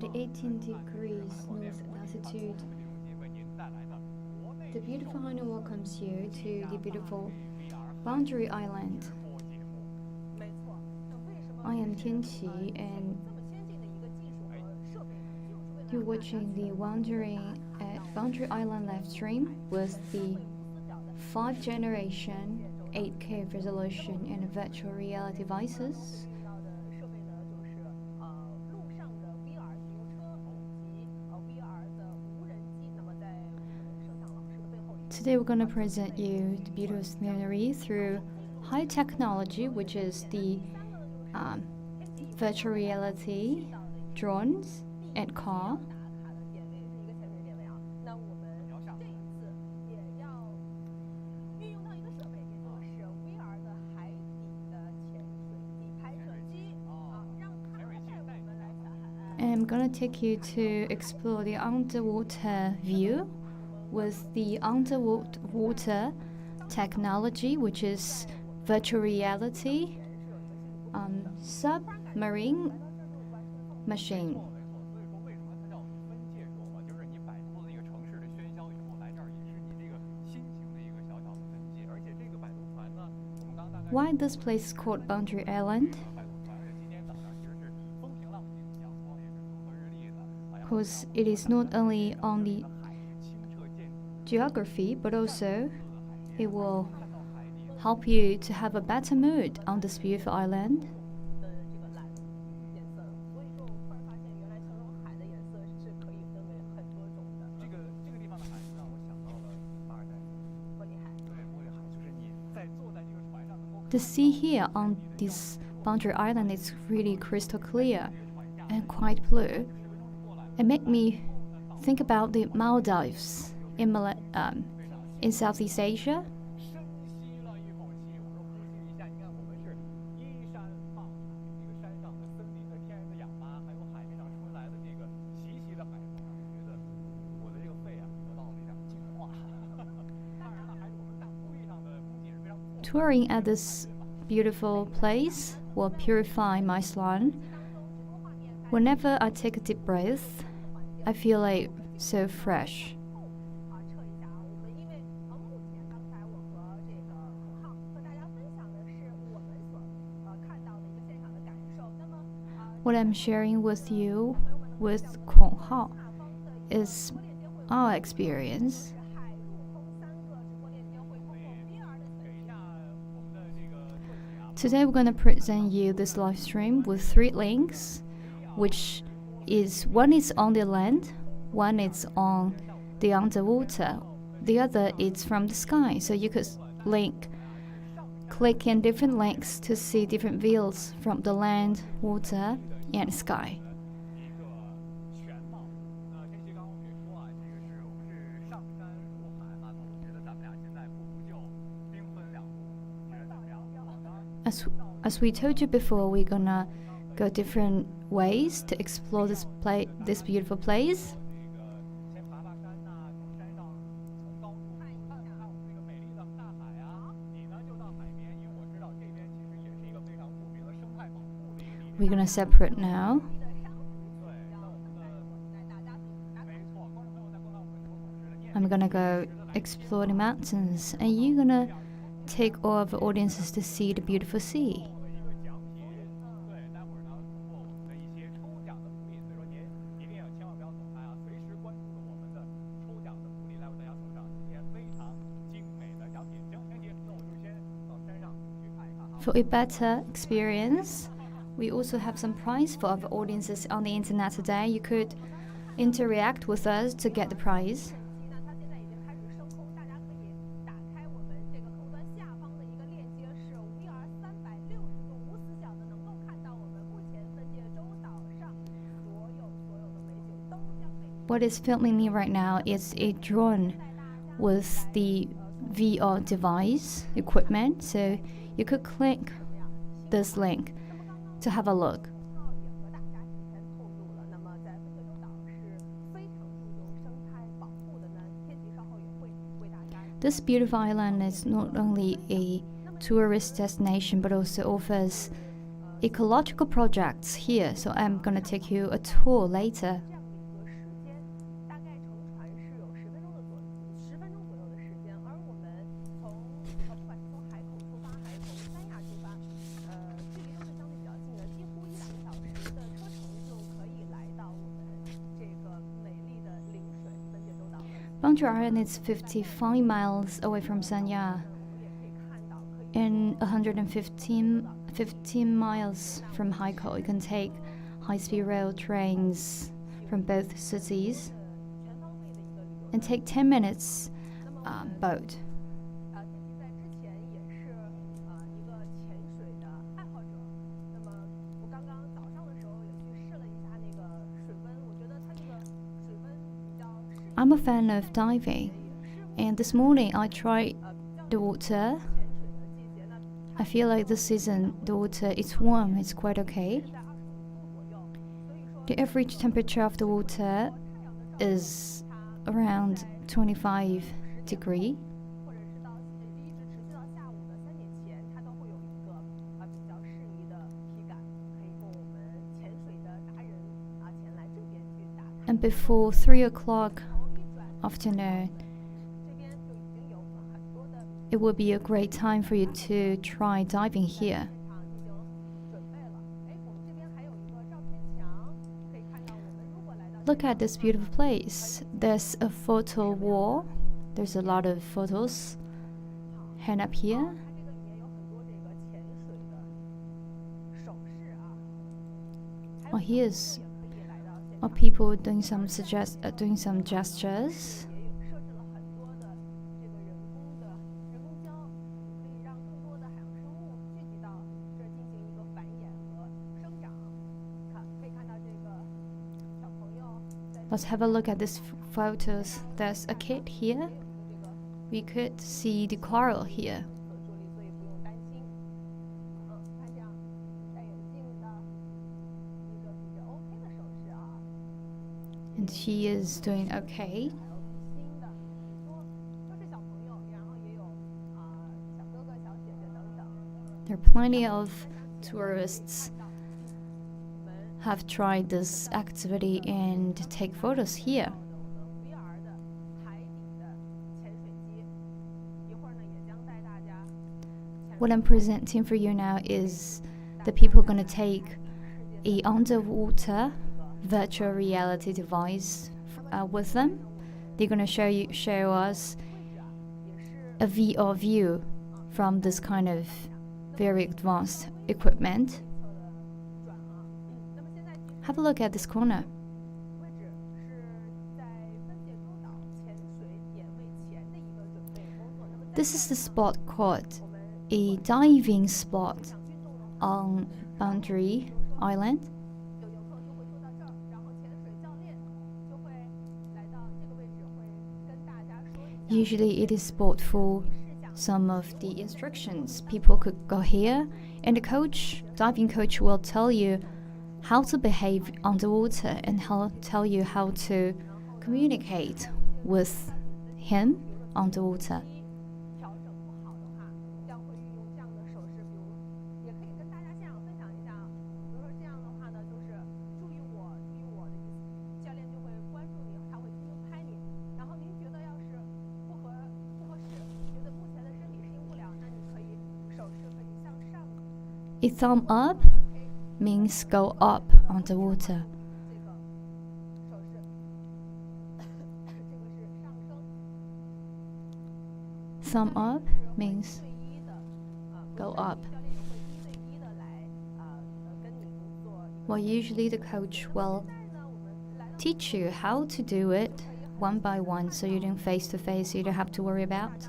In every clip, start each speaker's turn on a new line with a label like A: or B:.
A: at 18 degrees north latitude. The beautiful Hainan welcomes you to the beautiful Boundary Island. I am Tianqi, and you're watching the Wandering at Boundary Island live stream with the 5th generation 8K resolution and virtual reality devices. Today we're going to present you the beautiful scenery through high technology, which is the virtual reality, drones, and car. And I'm going to take you to explore the underwater view with the underwater technology, which is virtual reality submarine machine. Why this place is called Boundary Island? Because it is not only on the geography, but also it will help you to have a better mood on this beautiful island. The sea here on this Boundary Island is really crystal clear and quite blue. It made me think about the Maldives in Southeast Asia. Touring at this beautiful place will purify my soul. Whenever I take a deep breath, I feel like so fresh. What I'm sharing with you with Kong Hao is our experience. Today we're going to present you this live stream with 3 links, which is one is on the land, one is on the underwater, the other is from the sky. So you could click in different links to see different views from the land, water, and sky. As we told you before, we're gonna go different ways to explore this beautiful place. We're gonna separate now. I'm gonna go explore the mountains, and you're gonna take all of the audiences to see the beautiful sea. For a better experience, we also have some prize for our audiences on the internet today. You could interact with us to get the prize. What is filming me right now is a drone with the VR device equipment, so you could click this link to have a look. This beautiful island is not only a tourist destination but also offers ecological projects here, so I'm gonna take you a tour later. Bangzhou Island is 55 miles away from Sanya and 15 miles from Haikou. You can take high-speed rail trains from both cities and take 10 minutes boat. I'm a fan of diving, and this morning I tried the water. I feel like this season the water is warm, it's quite okay. The average temperature of the water is around 25 degrees. And before 3 o'clock afternoon, it would be a great time for you to try diving here. Look at this beautiful place. There's a photo wall. There's a lot of photos hang up here. Oh, here's people doing some gestures. Let's have a look at these photos. There's a kid here. We could see the coral here. And she is doing okay. There are plenty of tourists have tried this activity and take photos here. What I'm presenting for you now is the people gonna take a underwater virtual reality device with them. They're gonna show us a VR view from this kind of very advanced equipment. Have a look at this corner. This is the spot called a diving spot on Bangzhou Island. Usually it is spot for some of the instructions. People could go here and the diving coach will tell you how to behave underwater and tell you how to communicate with him underwater. A thumb up means go up underwater. Thumb up means go up. Well, usually the coach will teach you how to do it one by one, so you don't face to face, you don't have to worry about.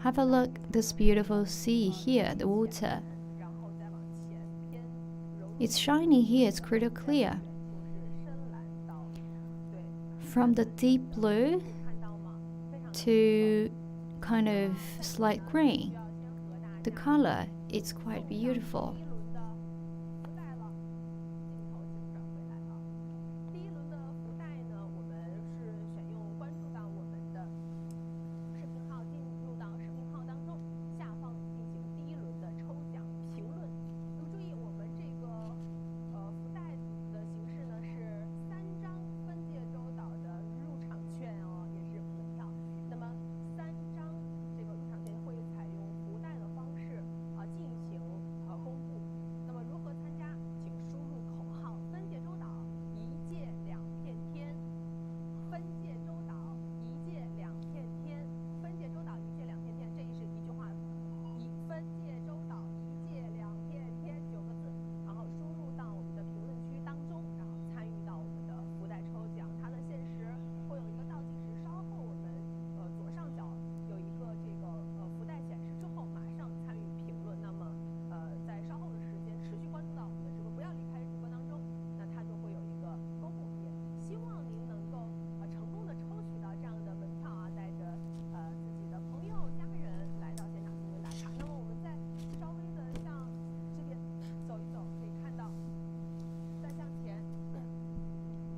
A: Have a look at this beautiful sea here, the water. It's shiny here, it's crystal clear. From the deep blue to kind of slight green, the color is quite beautiful.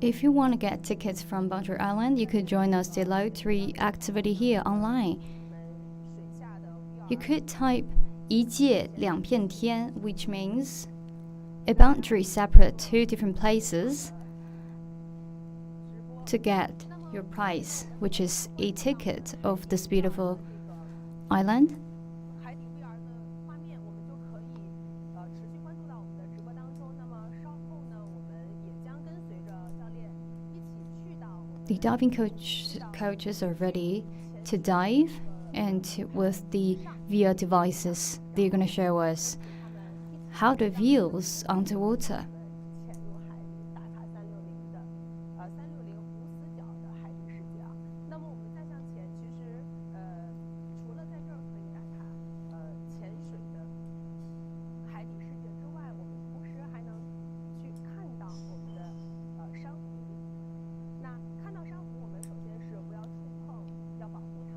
A: If you want to get tickets from Boundary Island, you could join us the lottery activity here online. You could type 一界两片天, which means a boundary separate two different places, to get your prize, which is a ticket of this beautiful island. The diving coaches are ready to dive, and with the VR devices, they're going to show us how the views underwater.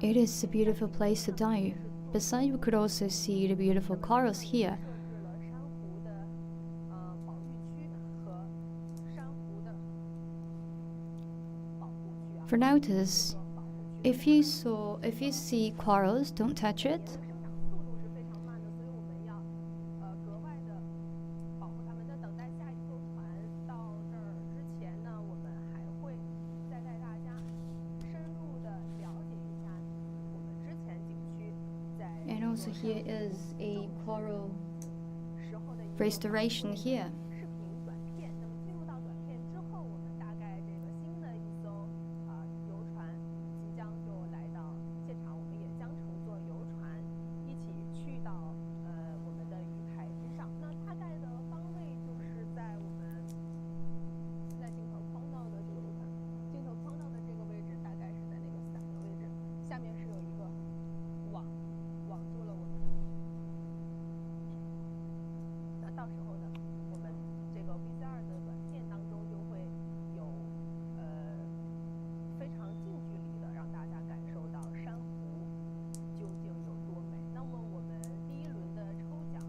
A: It is a beautiful place to dive. Besides, we could also see the beautiful corals here. For notice, if you see corals, don't touch it. And also here is a coral restoration here.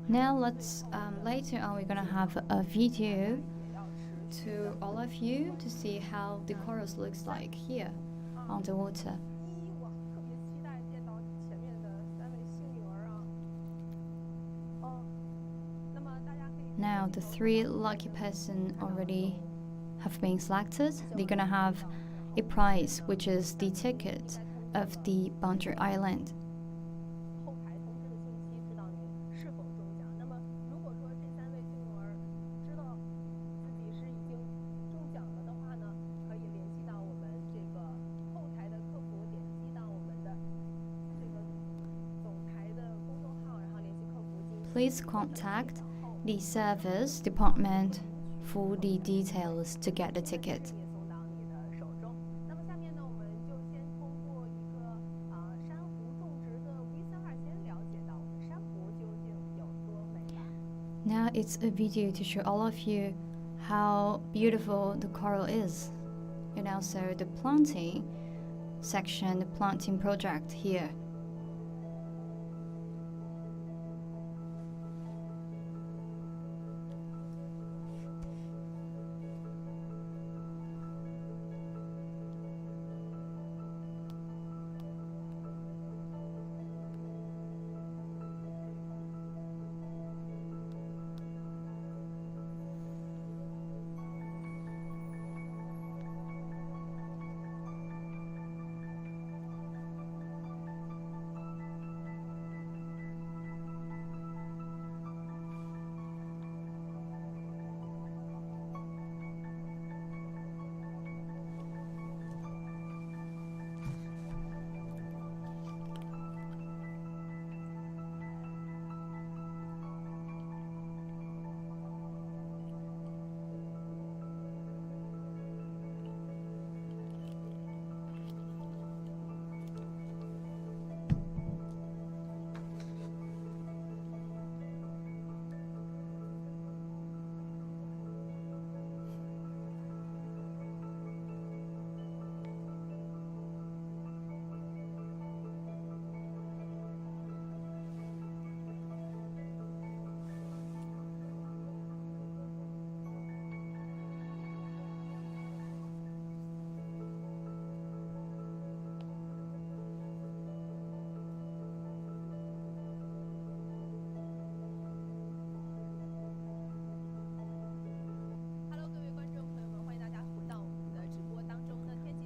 A: Now later on we're gonna have a video to all of you to see how the corals looks like here on the water. Now the 3 lucky person already have been selected. They're gonna have a prize, which is the ticket of the Boundary Island. Please contact the service department for the details to get the ticket. Now it's a video to show all of you how beautiful the coral is, and also the planting section, the planting project here.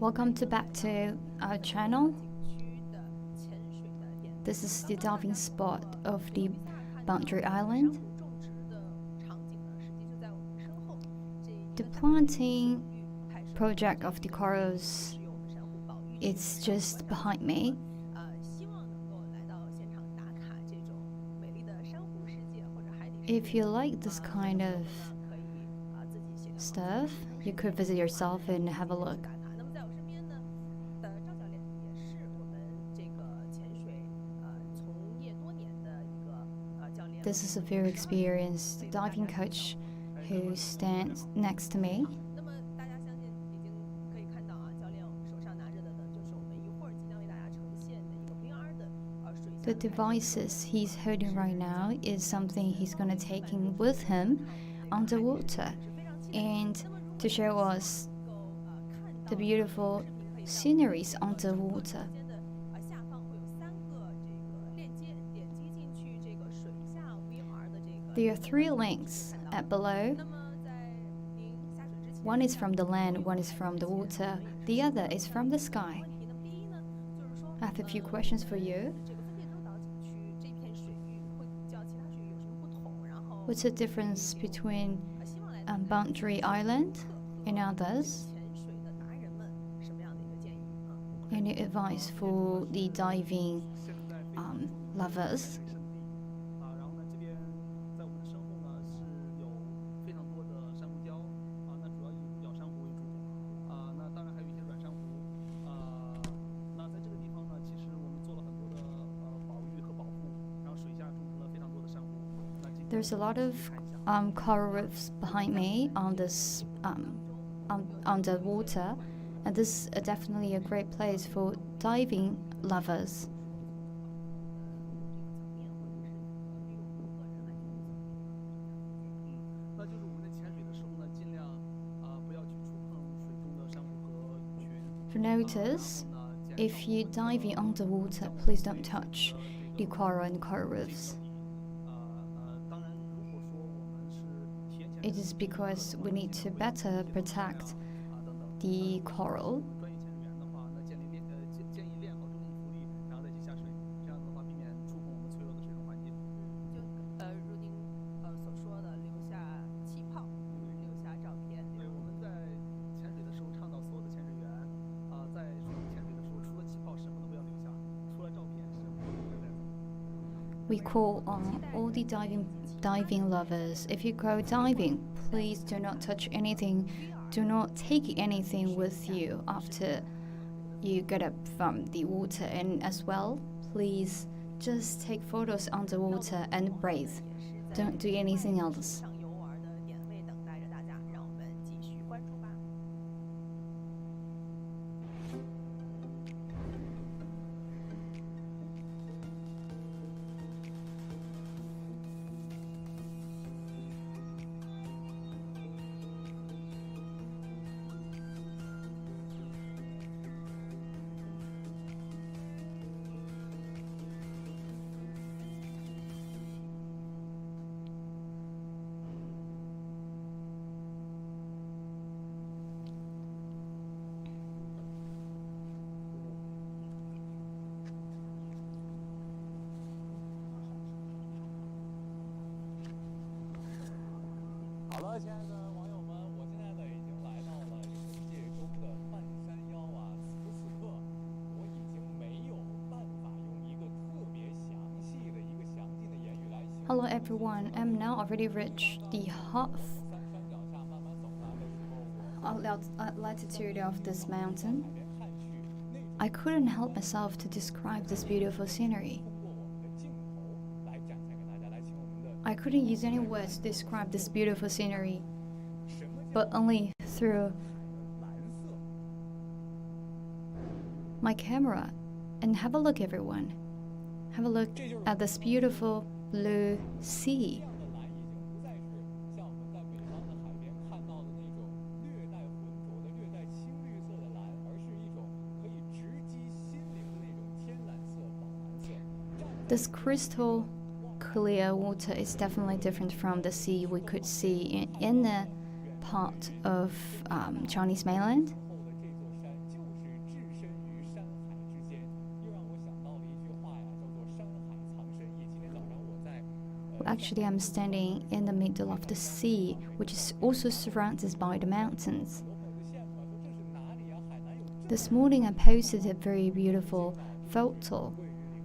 A: Welcome back to our channel. This is the diving spot of the Boundary Island. The planting project of the corals, it's just behind me. If you like this kind of stuff, you could visit yourself and have a look. This is a very experienced diving coach who stands next to me. The devices he's holding right now is something he's going to take in with him underwater and to show us the beautiful sceneries underwater. There are 3 links at below. One is from the land, one is from the water, the other is from the sky. I have a few questions for you. What's the difference between Boundary Island and others? Any advice for the diving lovers? There's a lot of coral reefs behind me on this underwater, and this is definitely a great place for diving lovers. For notice, if you're diving underwater, please don't touch the coral and coral reefs. It is because we need to better protect the coral. We call on all the diving lovers. If you go diving, please do not touch anything. Do not take anything with you after you get up from the water. And as well, please just take photos underwater and breathe. Don't do anything else. Hello everyone, I'm now already reached the half latitude of this mountain. I couldn't help myself to describe this beautiful scenery. I couldn't use any words to describe this beautiful scenery, but only through my camera. And have a look everyone. Have a look at this beautiful blue sea. This crystal clear water is definitely different from the sea we could see in the part of Chinese mainland. Actually, I'm standing in the middle of the sea, which is also surrounded by the mountains. This morning I posted a very beautiful photo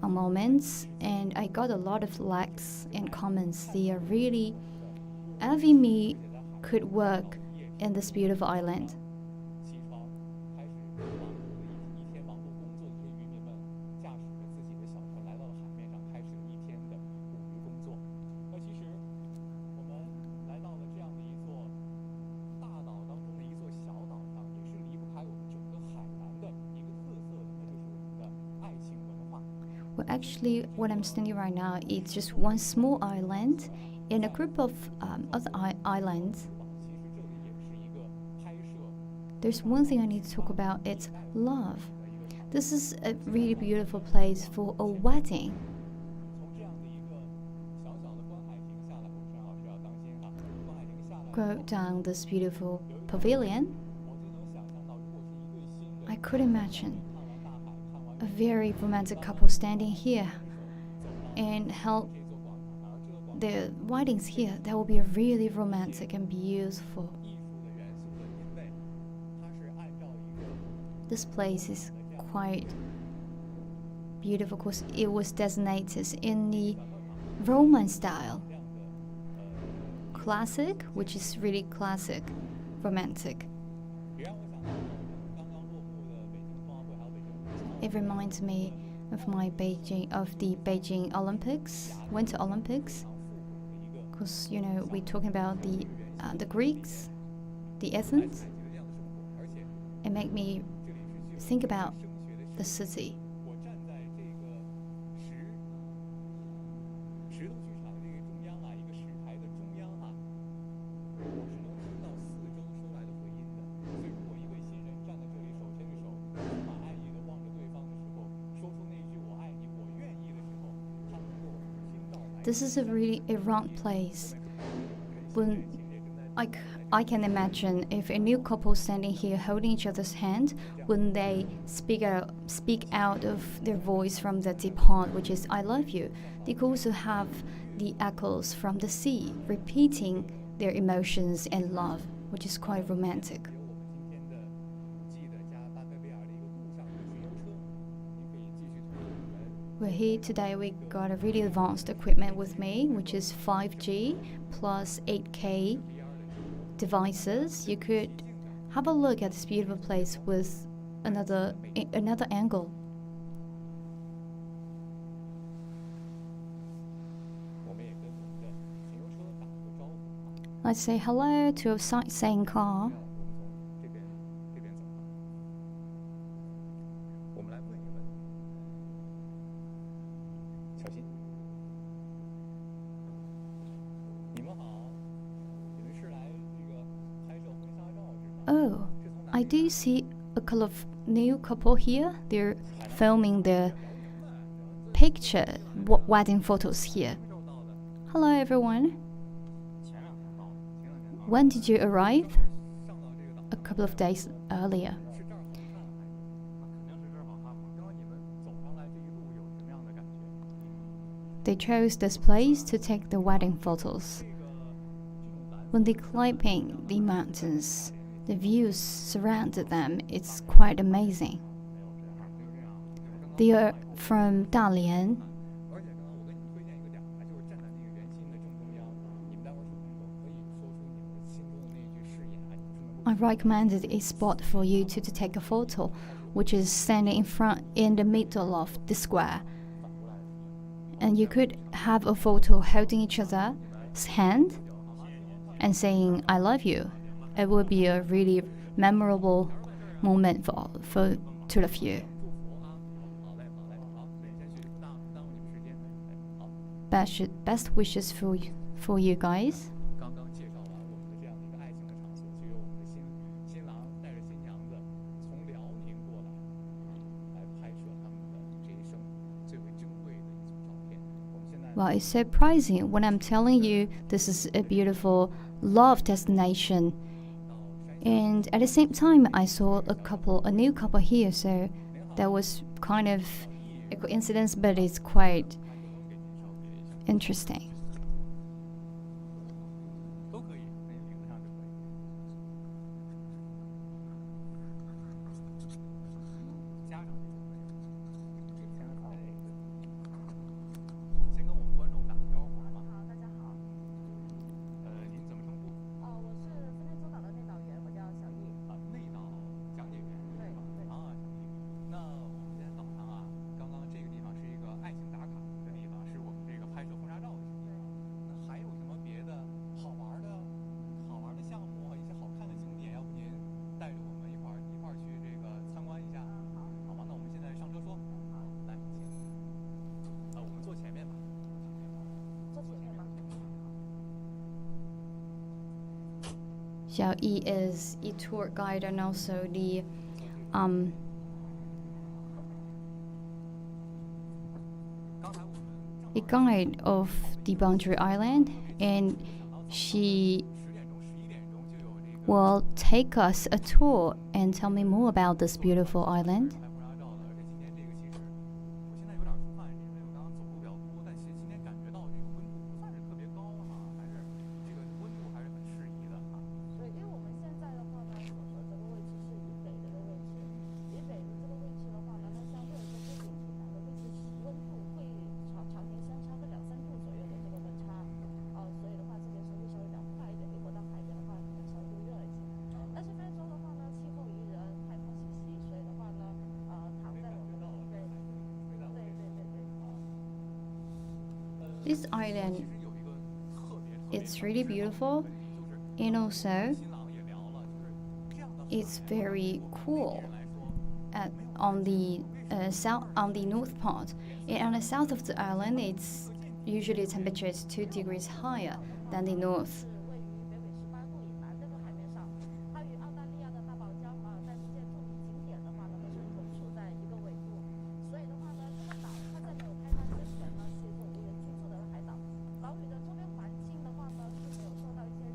A: on Moments, and I got a lot of likes and comments. They are really envy me could work in this beautiful island. Well, actually, what I'm standing right now is just one small island in a group of other islands. There's one thing I need to talk about, it's love. This is a really beautiful place for a wedding. Go down this beautiful pavilion. I could imagine a very romantic couple standing here and held their weddings here. That will be really romantic and beautiful. This place is quite beautiful because it was designated in the Roman style. Classic, which is really classic, romantic. It reminds me of the Beijing Olympics, Winter Olympics, because we're talking about the Greeks, the Athens. It made me think about the city. This is a really wrong place. When I can imagine if a new couple standing here holding each other's hand, when they speak out of their voice from the deep heart, which is I love you, they could also have the echoes from the sea repeating their emotions and love, which is quite romantic. Well, here today we got a really advanced equipment with me, which is 5G plus 8K devices. You could have a look at this beautiful place with another angle. Let's say hello to a sightseeing car. Oh, I do see a couple of new couple here. They're filming their wedding photos here. Hello everyone. When did you arrive? A couple of days earlier. They chose this place to take the wedding photos. When they climbing the mountains, the views surrounded them. It's quite amazing. They are from Dalian. I recommended a spot for you to take a photo, which is standing in the middle of the square. And you could have a photo holding each other's hand and saying I love you. It would be a really memorable moment for two of you. Best wishes for you guys. Well, it's surprising when I'm telling you this is a beautiful love destination. And at the same time, I saw a new couple here, so that was kind of a coincidence, but it's quite interesting. Xiao Yi is a tour guide and also um, the guide of the Boundary Island, and she will take us a tour and tell me more about this beautiful island. This island, it's really beautiful, and also it's very cool on the on the north part. And on the south of the island, it's usually temperature is 2 degrees higher than the north.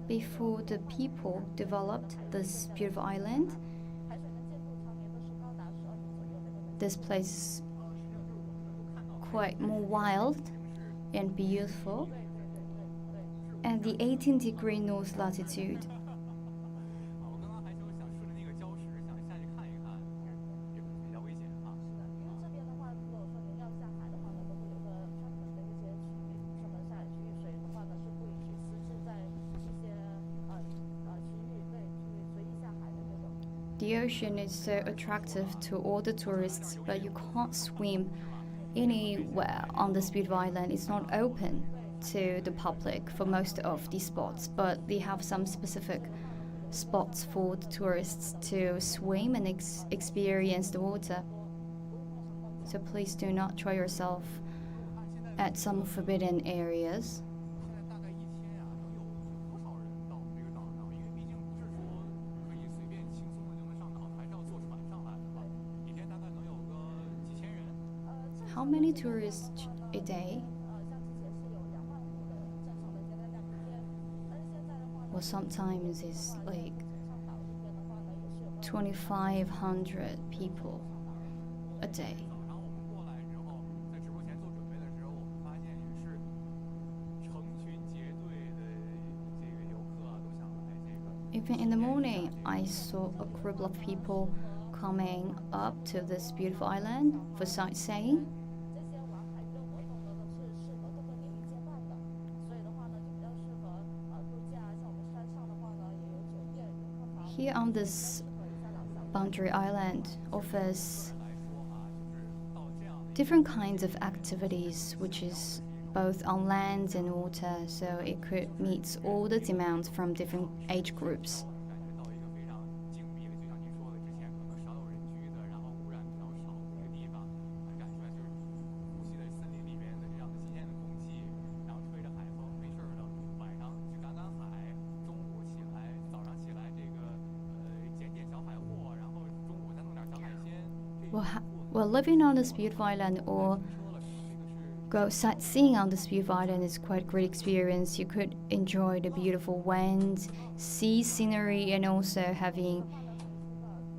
A: Before the people developed this beautiful island, this place is quite more wild and beautiful. At the 18-degree north latitude, the ocean is so attractive to all the tourists, but you can't swim anywhere on this beautiful island. It's not open to the public for most of the spots, but they have some specific spots for the tourists to swim and experience the water. So please do not try yourself at some forbidden areas. How many tourists a day? Well, sometimes it's like 2,500 people a day. Even in the morning, I saw a group of people coming up to this beautiful island for sightseeing. Here on this Boundary Island offers different kinds of activities, which is both on land and water, so it could meet all the demands from different age groups. Well, living on this beautiful island or go sightseeing on this beautiful island is quite a great experience. You could enjoy the beautiful wind, sea scenery, and also having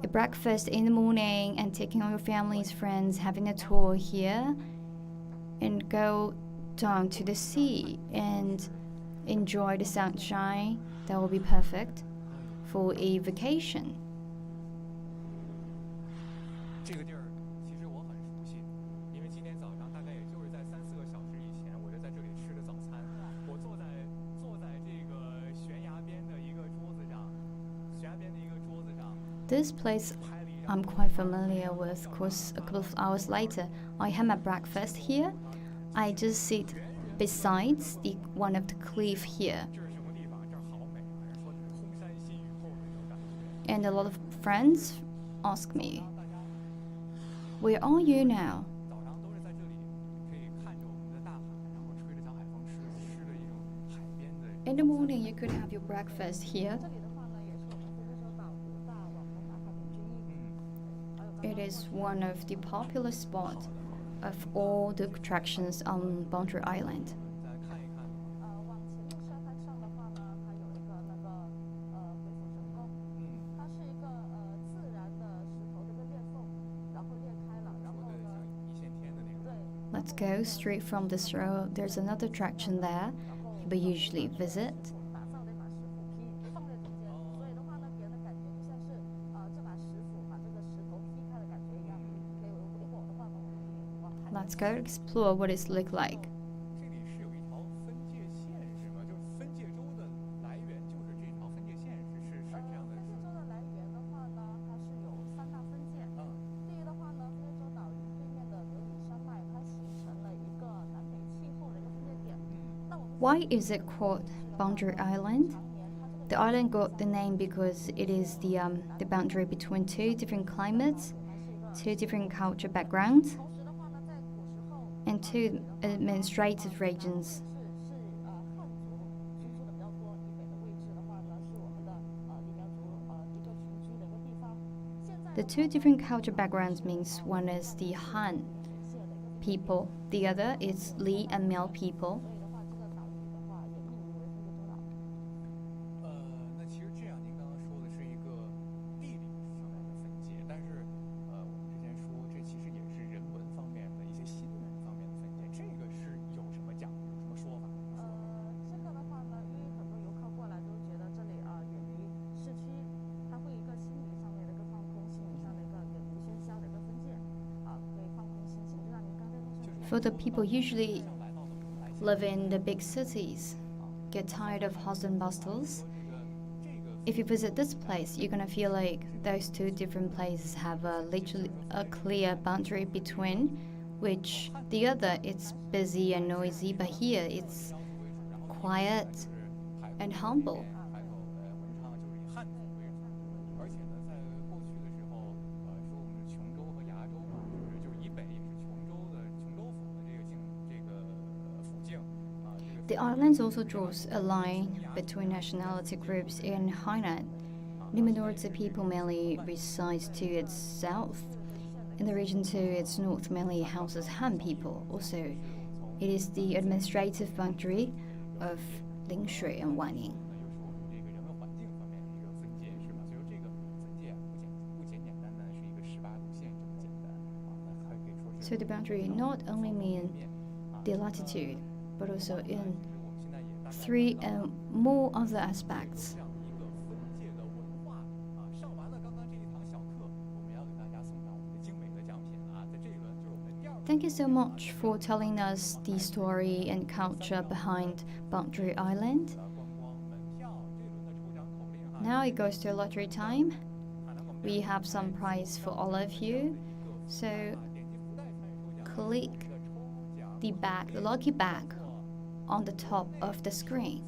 A: a breakfast in the morning and taking all your family's friends, having a tour here, and go down to the sea and enjoy the sunshine. That will be perfect for a vacation. This place I'm quite familiar with, because a couple of hours later I had my breakfast here. I just sit beside one of the cliff here. And a lot of friends ask me, "Where are you now?" In the morning you could have your breakfast here It is one of the popular spots of all the attractions on Boundary Island. Let's go straight from this road. There's another attraction there people usually visit. Let's go explore what it looks like. Why is it called Boundary Island? The island got the name because it is the boundary between two different climates, two different culture backgrounds, and two administrative regions. The two different culture backgrounds means one is the Han people, the other is Li and Miao people. For the people usually live in the big cities, get tired of hustle and bustles. If you visit this place, you're gonna feel like those two different places have literally a clear boundary between, which the other it's busy and noisy, but here it's quiet and humble. The islands also draws a line between nationality groups in Hainan. The minority people mainly resides to its south. In the region to its north mainly houses Han people. Also, it is the administrative boundary of Lingshui and Wanning. So the boundary not only means the latitude, but also in 3 and more other aspects. Thank you so much for telling us the story and culture behind Boundary Island. Now it goes to lottery time. We have some prize for all of you. So click the lucky bag on the top of the screen.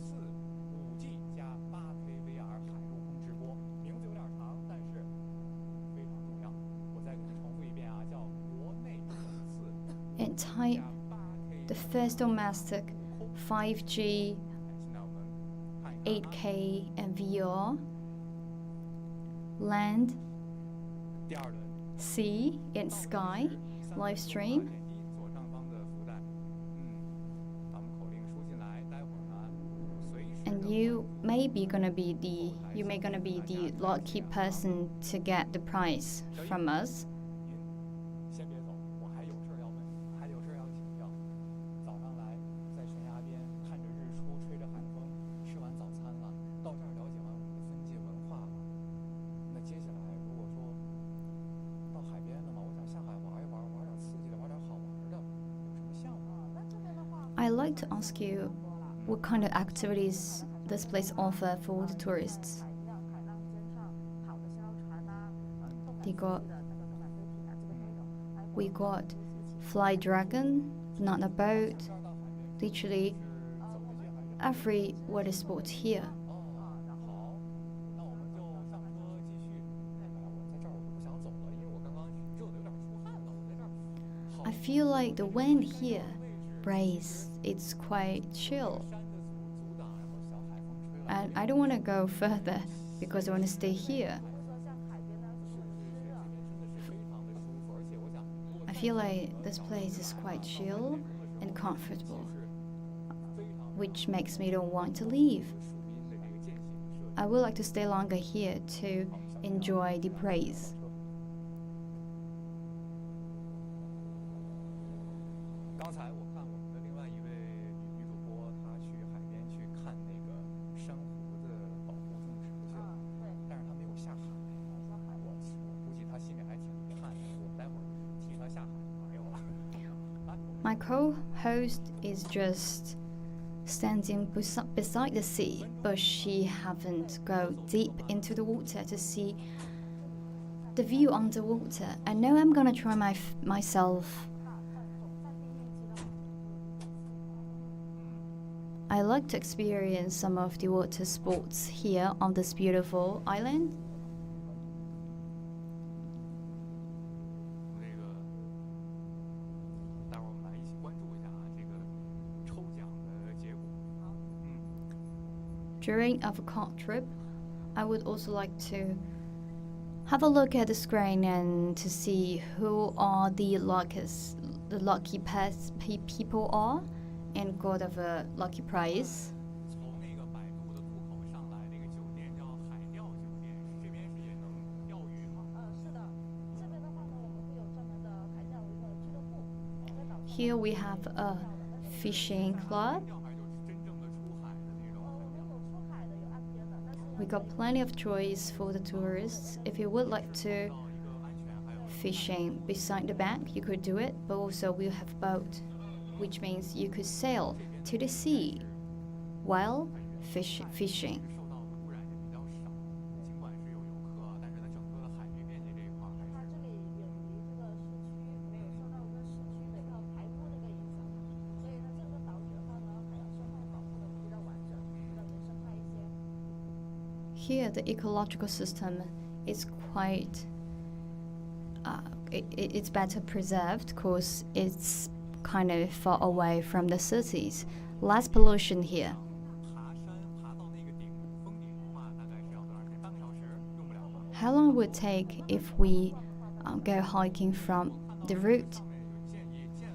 A: And type the first domestic 5G, 8K and VR, land, sea and sky, live stream. And you may gonna be the lucky person to get the prize from us. I'd like to ask you what kind of activities this place offers for the tourists. We got fly dragon, banana boat, literally every water sport here. I feel like the wind here breeze, it's quite chill. And I don't want to go further because I want to stay here. feel like this place is quite chill and comfortable, which makes me don't want to leave. I would like to stay longer here to enjoy the praise. My co-host is just standing beside the sea, but she haven't go deep into the water to see the view underwater. I know I'm gonna try myself. I like to experience some of the water sports here on this beautiful island. During our card trip, I would also like to have a look at the screen and to see who are the lucky people are and got of a lucky prize. Here we have a fishing club. We got plenty of choice for the tourists. If you would like to fishing beside the bank, you could do it, but also we have boat, which means you could sail to the sea while fishing. Here, the ecological system is quite, it's better preserved because it's kind of far away from the cities. Less pollution here. How long would it take if we go hiking from the route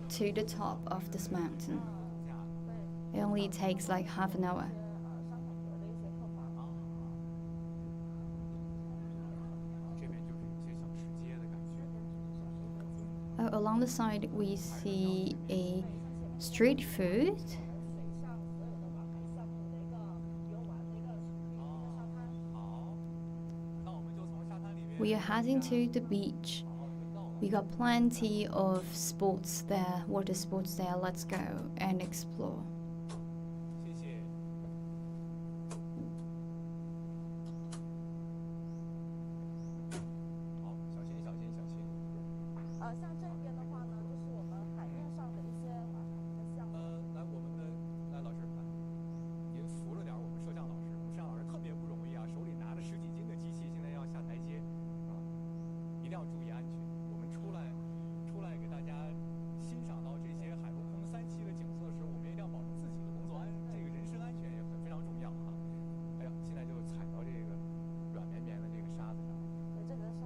A: to the top of this mountain? It only takes like half an hour. Along the side, we see a street food. We are heading to the beach. We got plenty of sports there, water sports there. Let's go and explore.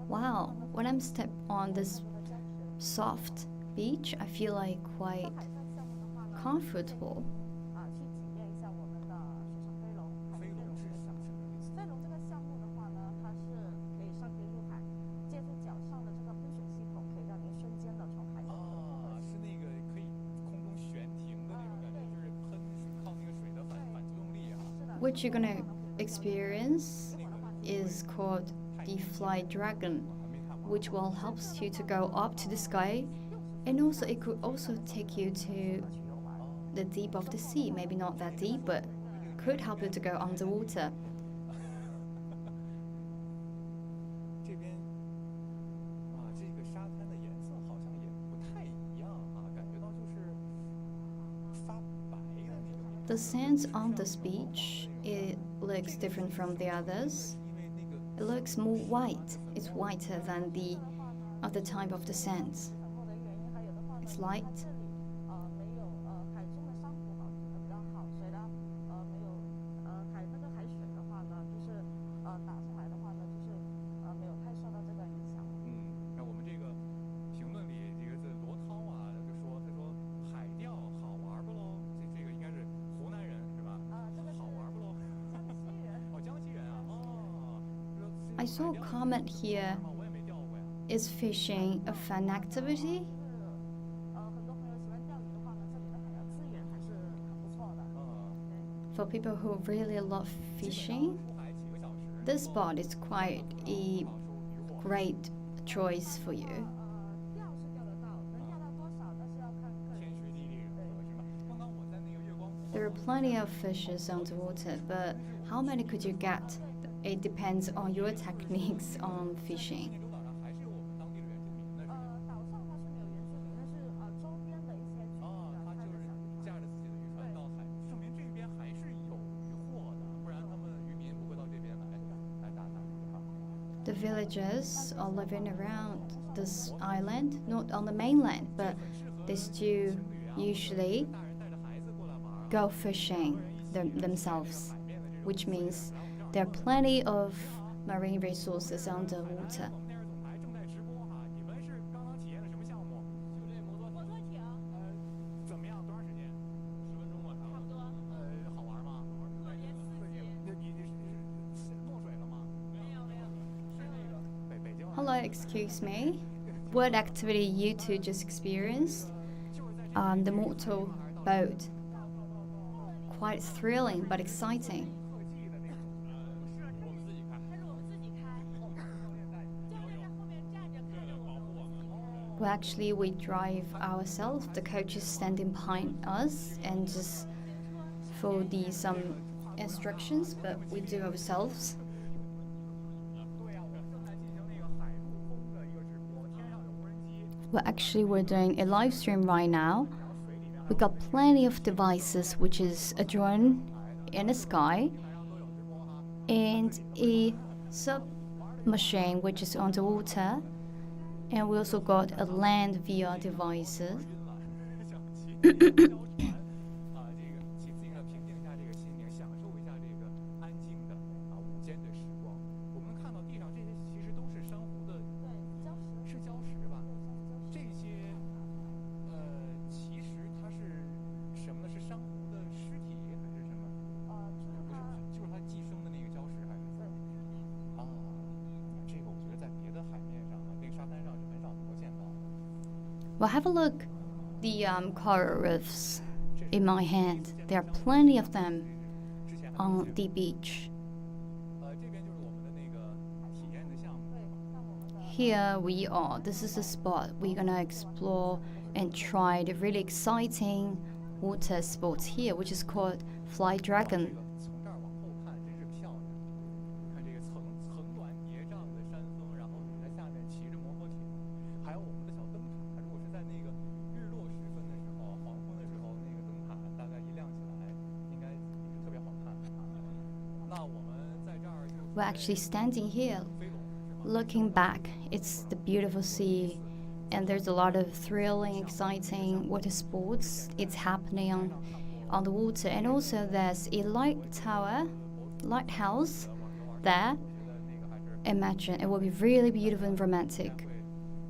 A: Wow, when I'm step on this soft beach, I feel like quite comfortable. What you're gonna experience is called the fly dragon, which will help you to go up to the sky, and also it could also take you to the deep of the sea. Maybe not that deep, but could help you to go underwater. The sands on this beach, it looks different from the others. It looks more white. It's whiter than the other type of the sands. It's light. I saw a comment here. Is fishing a fun activity? For people who really love fishing, this spot is quite a great choice for you. There are plenty of fishes on the water, but how many could you get? It depends on your techniques on fishing. The villagers are living around this island, not on the mainland, but they still usually go fishing themselves, which means there are plenty of marine resources underwater. Hello, excuse me. What activity you two just experienced? The motor boat. Quite thrilling but exciting. Well, actually, we drive ourselves. The coach is standing behind us and just for some instructions, but we do ourselves. Well, actually, we're doing a live stream right now. We got plenty of devices, which is a drone in the sky and a submachine, which is underwater, and we also got a land VR devices. Well, have a look. The coral reefs in my hand. There are plenty of them on the beach. Here we are. This is the spot we're gonna explore and try the really exciting water sports here, which is called Fly Dragon. We're actually standing here, looking back. It's the beautiful sea, and there's a lot of thrilling, exciting water sports. It's happening on the water, and also there's a lighthouse there. Imagine it will be really beautiful and romantic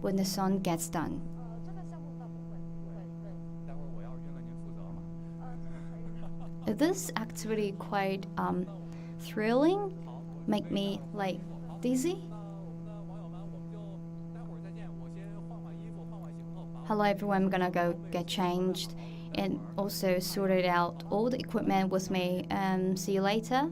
A: when the sun gets done. This activity quite thrilling. Make me like dizzy. Hello everyone, I'm gonna go get changed and also sorted out all the equipment with me. See you later.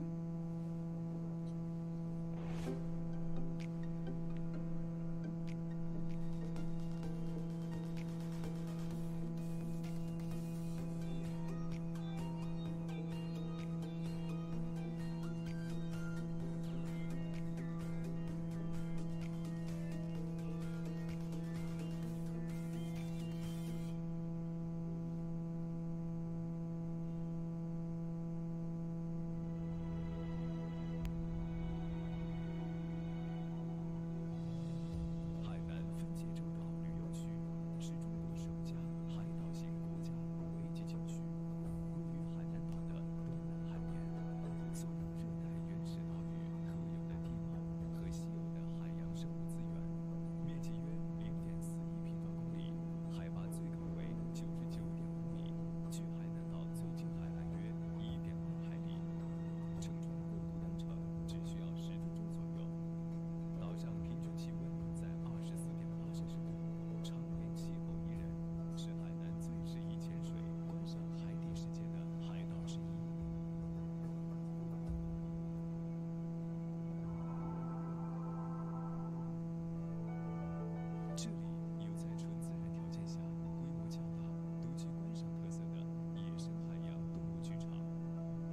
B: 这里有在纯自然条件下规模较大、独具观赏特色的野生海洋动物剧场。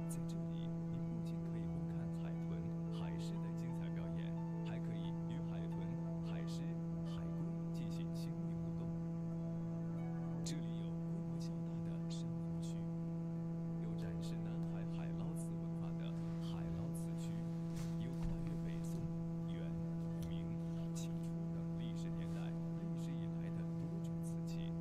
B: 在这里，您不仅可以观看海豚、海狮的精彩表演，还可以与海豚、海狮、海龟进行亲密互动。这里有规模较大的珊瑚区，有展示南海海捞瓷文化的海捞瓷区，有跨越北宋、元、明、清初等历史年代历史以来的多种瓷器。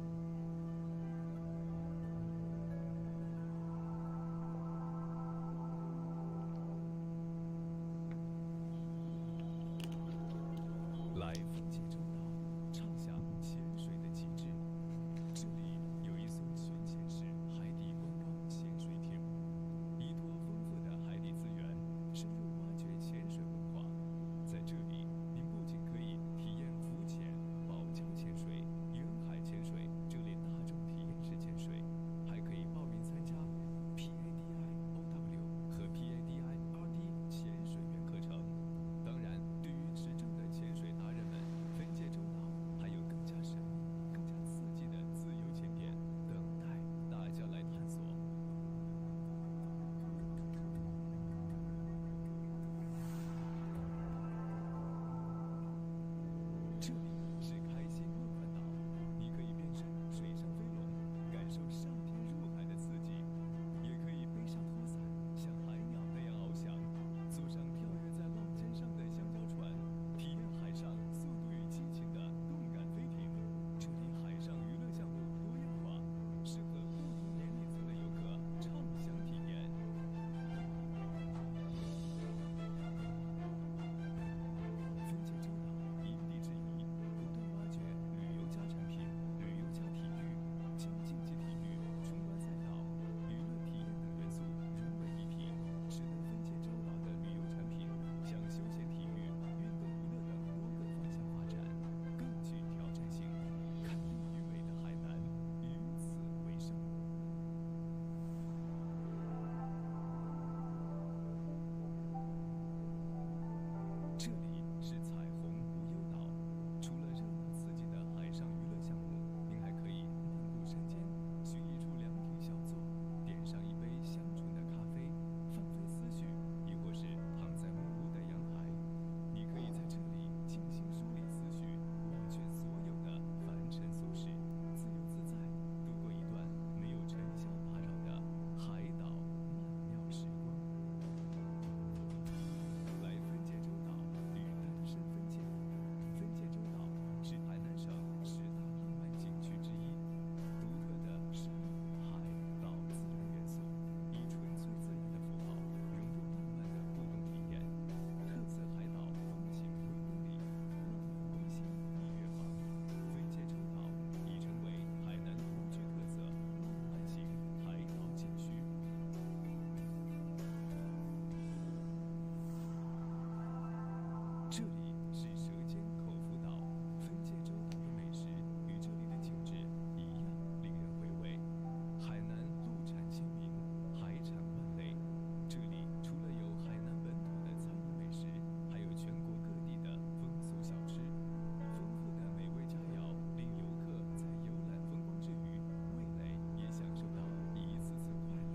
B: 来福建州岛，畅享潜水的极致。这里有一艘全潜式海底观光潜水艇，依托丰富的海底资源，深入挖掘潜水文化。在这里，您不仅可以体验浮潜、保礁潜水、远海潜水这类大众体验式潜水，还可以报名参加 PADI-OW 和 PADI-RD 潜水员课程。当然，对于持证的潜水达人们，分界洲岛还有更加神秘、更加刺激的自由潜点等待大家来探索。这里是开心梦幻岛，你可以变身水上飞龙，感受上天入海的刺激，也可以背上拖伞，像海鸟那样翱翔，坐上跳跃在浪尖上的香蕉船，体验海上速度与激情的动感飞艇。这里海上娱乐项目多样化，适合不同年龄层的游客畅享体验。分界洲岛因地制宜，不断挖掘旅游加产品、旅游加体育，将竞技体育、冲关赛道、娱乐体验等元素融为一体，使得分界洲岛的旅游产品向休闲体育、运动娱乐等多个方向发展，更具挑战性。看力与美的海南，与此为生。这里是彩虹无忧岛，除了热闹刺激的海上娱乐项目，您还可以漫步山间，寻一处凉亭小坐，点上一杯香醇的咖啡，放飞思绪，亦或是躺在木屋的阳台，你可以在这里静心梳理思绪，忘却所有的凡尘俗事，自由自在，度过一段没有尘嚣打扰的海岛曼妙时光。来分界洲岛，与单身分界。分界洲岛是海南省10大浪漫景区之一，独特的山、海、岛自然元素，以纯粹自然的符号融入浪漫的互动体验。特色海岛风情微风里，浪漫温馨蜜月房。分界洲岛已成为海南独具特色浪漫型海岛景区。这里是舌尖口福岛，分界洲岛的美食与这里的景致一样令人回味。海南陆产鲜明，海产万类。这里除了有海南本土的餐饮美食，还有全国各地的风俗小吃。丰富的美味佳肴令游客在游览风光之余，味蕾也享受到一次次快乐。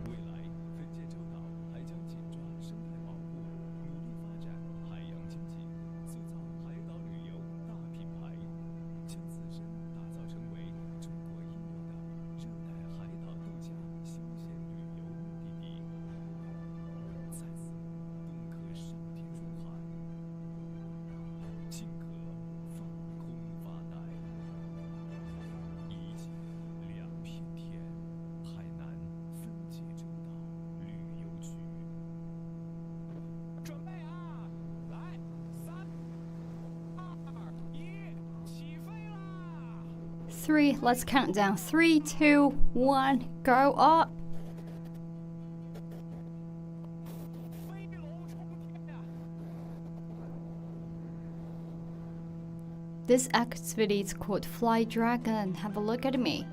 B: 未来，分界洲岛还将紧抓生态保护，努力发展海洋经济，塑造海岛旅游大品牌，将自身打造成为中国应有的热带海岛度假休闲旅游目的地。在此，东可上天入海，进可放空发呆，一箭两片天。海南分界洲岛旅游区。准备啊！来，3、2、1，起飞啦！
A: 3, let's count down. 3, 2, 1, go up.
B: 飞龙冲天呀！
A: This activity is called Fly Dragon. Have a look at me.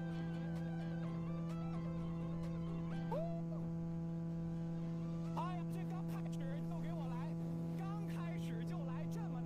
B: 哎呀，这刚开始就给我来，刚开始就来这么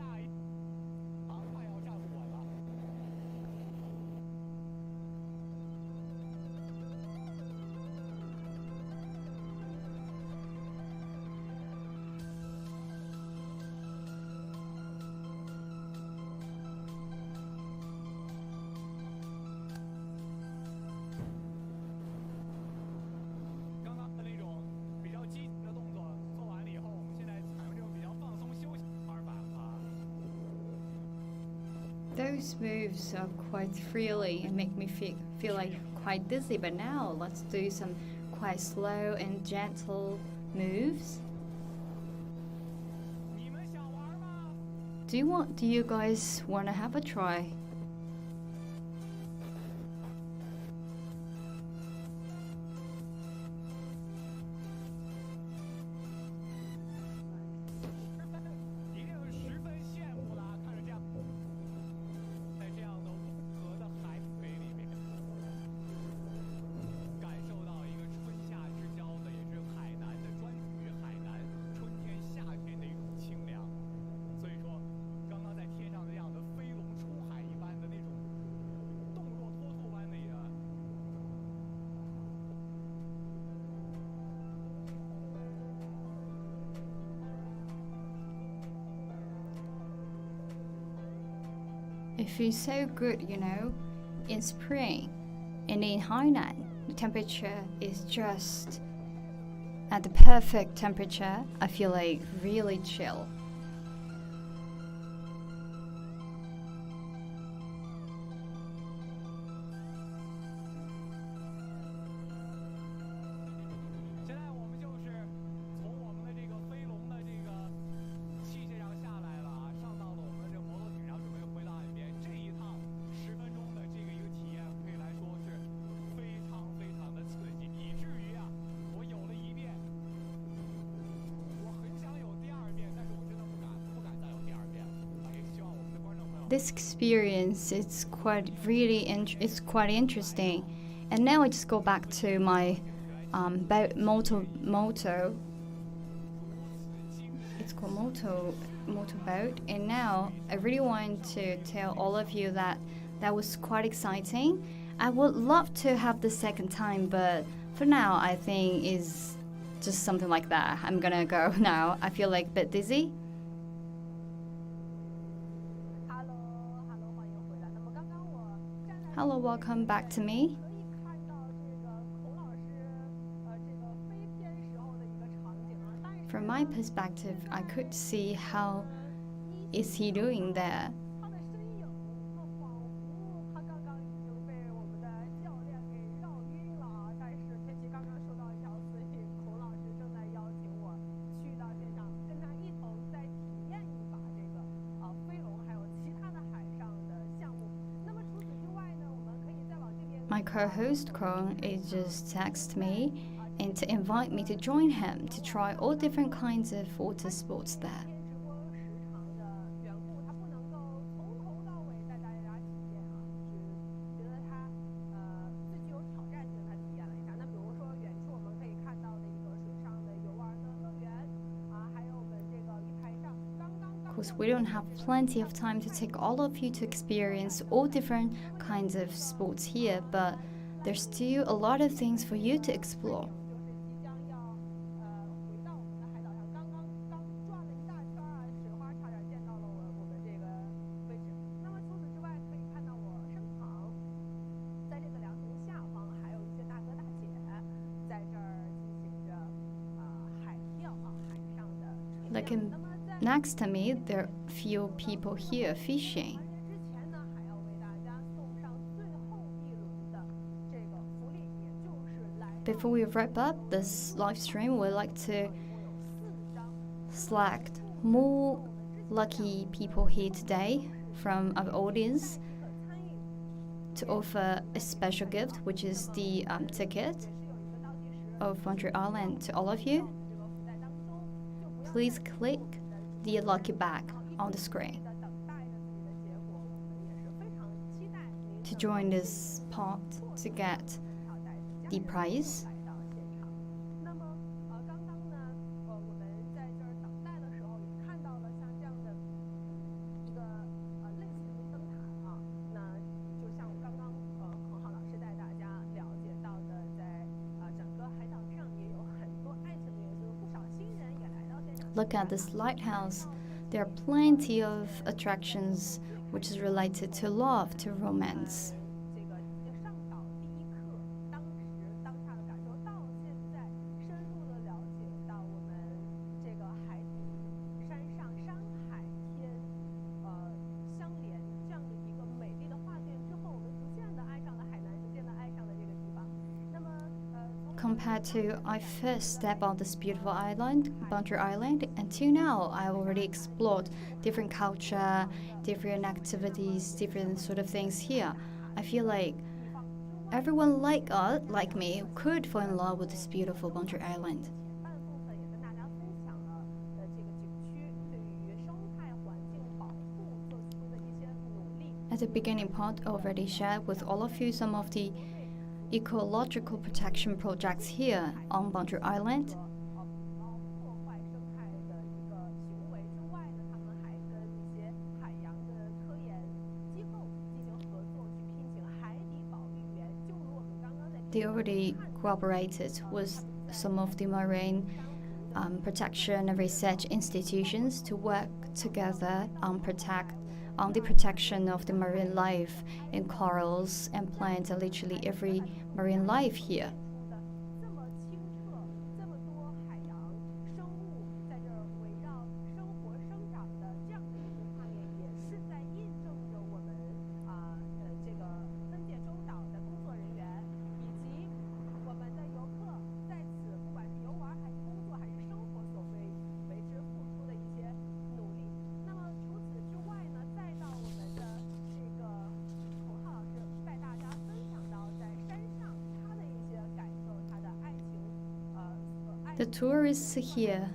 A: Those moves are quite thrilling and make me feel like quite dizzy. But now let's do some quite slow and gentle moves. Do you guys want to have a try? It feels so good, you know. In spring and in Hainan, the temperature is just at the perfect temperature. I feel like really chill. This experience it's quite interesting, and now I just go back to my moto. It's called motorboat, and now I really want to tell all of you that that was quite exciting. I would love to have the second time, but for now I think is just something like that. I'm gonna go now. I feel like a bit dizzy. Hello, welcome back to me. From my perspective, I could see how is he doing there. My co-host Kong is just text me and to invite me to join him to try all different kinds of water sports there. Of course, we don't have plenty of time to take all of you to experience all different kinds of sports here, but there's still a lot of things for you to explore. Like next to me, there are few people here fishing. Before we wrap up this live stream, we'd like to select more lucky people here today from our audience to offer a special gift, which is the ticket of Montreal Island to all of you. Please click the lucky bag on the screen to join this pot to get the prize. Look at this lighthouse. There are plenty of attractions which is related to love, to romance. compared to I first stepped on this beautiful island, Boundary Island, until now I already explored different culture, different activities, different sort of things here. I feel like everyone like me, could fall in love with this beautiful Boundary Island. At the beginning part, I already shared with all of you some of the ecological protection projects here on Boundary Island. They already cooperated with some of the marine protection and research institutions to work together on the protection of the marine life in corals and plants and literally every marine life here. The tourists here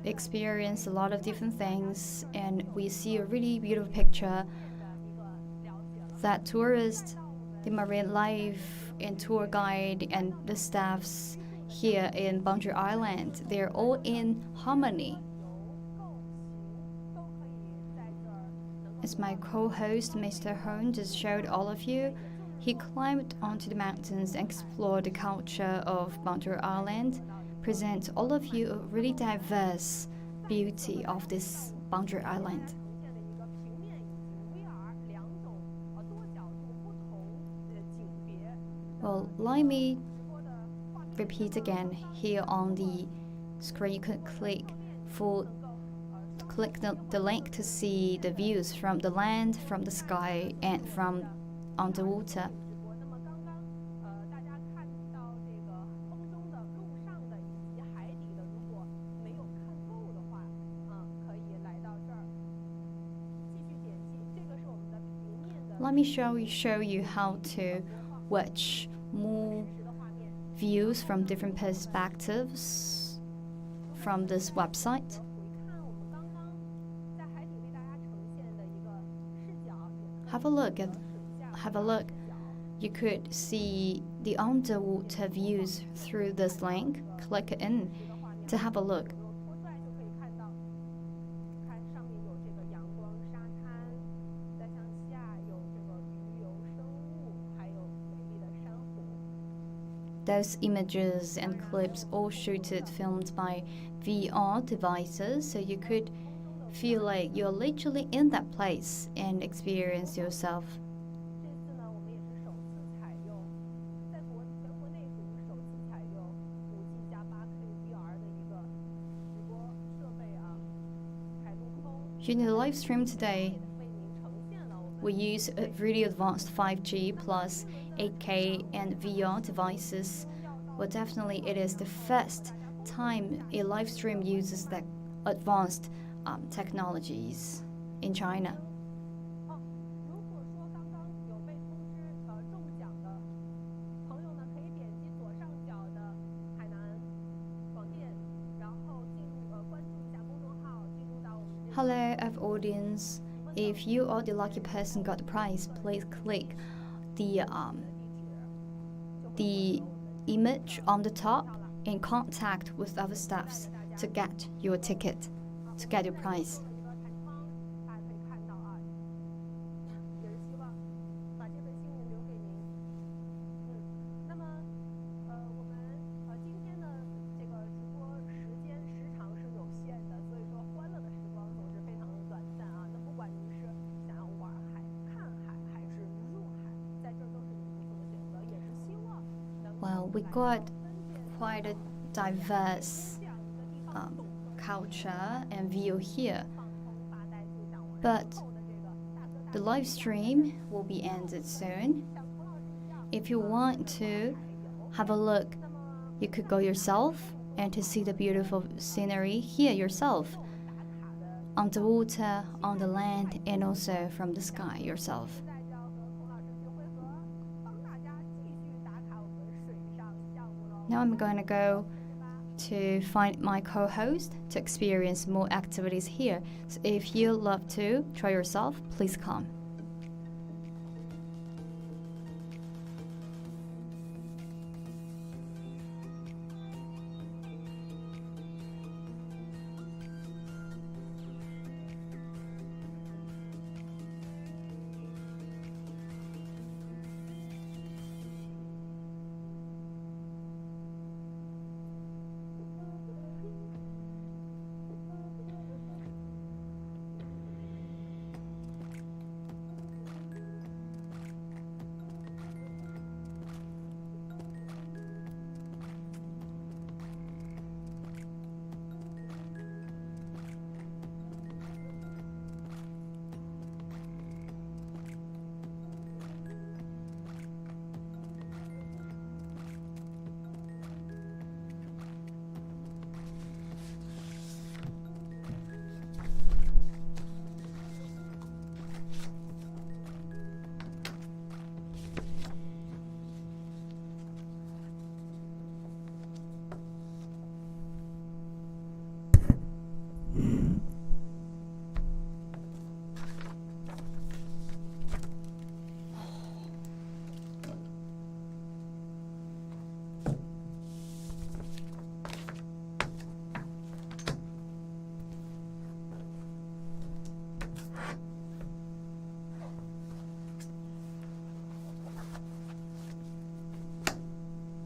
A: experience a lot of different things, and we see a really beautiful picture that tourists, the marine life, and tour guide, and the staffs here in Boundary Island, they're all in harmony. As my co-host Mr. Hone just showed all of you, he climbed onto the mountains and explored the culture of Boundary Island, present all of you a really diverse beauty of this Boundary Island. Well, let me repeat again. Here on the screen, you can click the link to see the views from the land, from the sky, and from underwater. Let me show you how to watch more views from different perspectives from this website. Have a look. You could see the underwater views through this link. Click in to have a look. Those images and clips all filmed by VR devices, so you could feel like you're literally in that place and experience yourself. During the live stream today, we use a really advanced 5G plus 8K and VR devices. Well, definitely it is the first time a live stream uses that advanced technologies in China. Hello, audience. If you are the lucky person got the prize, please click the image on the top in contact with our staffs to get your ticket, to get your prize. Well, we got quite a diverse culture and view here, but the live stream will be ended soon. If you want to have a look, You could go yourself and to see the beautiful scenery here yourself, on the water, on the land, and also from the sky yourself. Now I'm going to go to find my co-host to experience more activities here. So if you love to try yourself, please come.